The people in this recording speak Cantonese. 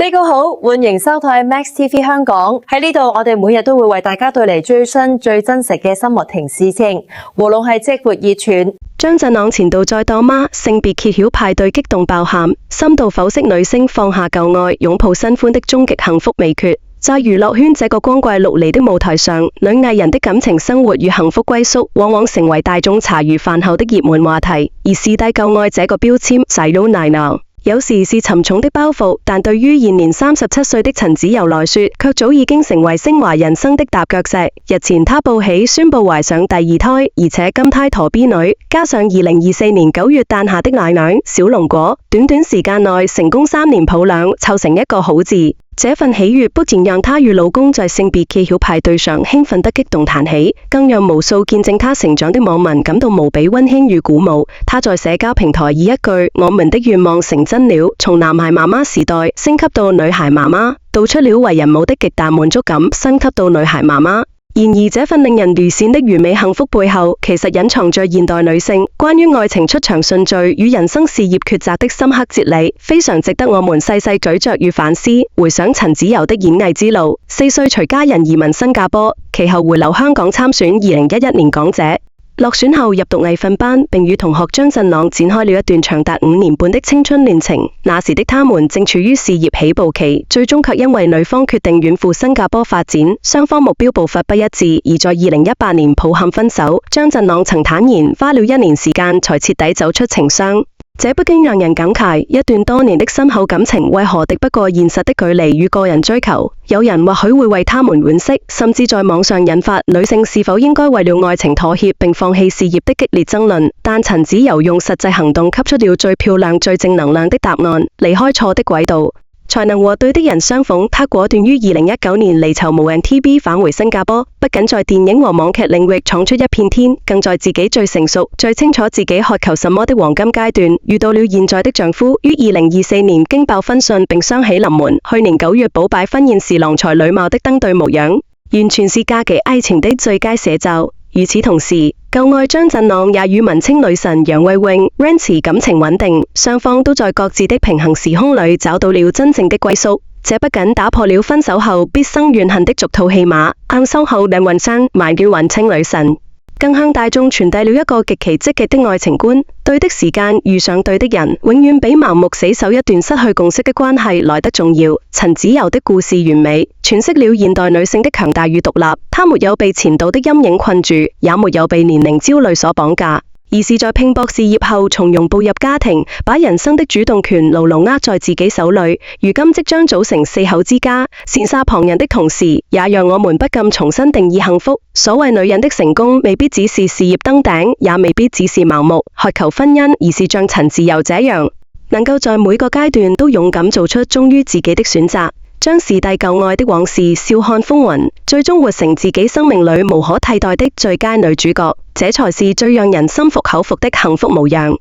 大家好，歡迎收睇 Max TV 香港。喺呢度，我哋每日都會為大家帶嚟最新最真實嘅生活同事情，無論係即活熱傳。張振朗前度再當媽，性別揭曉派對激動爆喊，深度剖析女星放下舊愛，擁抱新歡的終極幸福秘訣。在娛樂圈這個光怪陸離的舞台上，女藝人的感情生活與幸福歸宿，往往成為大眾茶餘飯後的熱門話題。而視帝舊愛這個標籤，洗腦奶鬧。有時是沉重的包袱，但對於現年37歲的陳子柔來說，卻早已經成為昇華人生的踏腳石。日前她報喜宣布懷上第二胎，而且金胎陀 B 女，加上2024年9月誕下的奶娘小龍果，短短時間內成功3年抱兩，湊成一個好字。這份喜悅不僅讓她與老公在性別揭曉派對上興奮得激動彈起，更讓無數見證她成長的網民感到無比溫馨與鼓舞。她在社交平台以一句"我們的願望成真了"，從男孩媽媽時代升級到女孩媽媽，道出了為人母的極大滿足感，升級到女孩媽媽。然而這份令人踰羨的完美幸福背後，其實隱藏着現代女性關於愛情出場順序與人生事業抉擇的深刻哲理，非常值得我們細細咀嚼與反思。回想陳子柔的演藝之路，4歲隨家人移民新加坡，其後回流香港參選2011年港姐。落選後入讀藝訓班，並與同學張振朗展開了一段長達5年半的青春戀情。那時的他們正處於事業起步期，最終卻因為女方決定遠赴新加坡發展，雙方目標步伐不一致，而在2018年抱憾分手。張振朗曾坦言，花了1年時間才徹底走出情傷。這不禁讓人感慨，一段多年的深厚感情為何敵不過現實的距離與個人追求？有人或許會為他們惋惜，甚至在網上引發女性是否應該為了愛情妥協並放棄事業的激烈爭論。但陳子柔用實際行動給出了最漂亮最正能量的答案，離開錯的軌道，才能和對的人相逢。他果斷於2019年離巢無人 TB 返回新加坡，不僅在電影和網劇領域闖出一片天，更在自己最成熟、最清楚自己渴求什麼的黃金階段，遇到了現在的丈夫。於2024年驚爆婚訊並雙喜臨門，去年9月補擺婚宴時郎才女貌的登對模樣，完全是假期愛情的最佳寫照。與此同時，舊愛張振朗也與文青女神楊惠穎 Rance 感情穩定，雙方都在各自的平行時空裏找到了真正的歸宿。這不僅打破了分手後必生怨恨的俗套戲碼，暗收後兩混生埋怨文青女神，更向大眾傳遞了一個極其積極的愛情觀。對的時間遇上對的人，永遠比盲目死守一段失去共識的關係來得重要。陳子柔的故事完美詮釋了現代女性的強大與獨立，她沒有被前度的陰影困住，也沒有被年齡焦慮所綁架，而是在拼搏事業後從容步入家庭，把人生的主動權牢牢握在自己手裏。如今即將組成4口之家，羨煞旁人的同時，也讓我們不禁重新定義幸福。所謂女人的成功，未必只是事業登頂，也未必只是盲目渴求婚姻，而是像陳子柔這樣，能夠在每個階段都勇敢做出忠於自己的選擇，將視帝舊愛的往事笑看風雲，最終活成自己生命裏無可替代的最佳女主角。這才是最讓人心服口服的幸福模樣。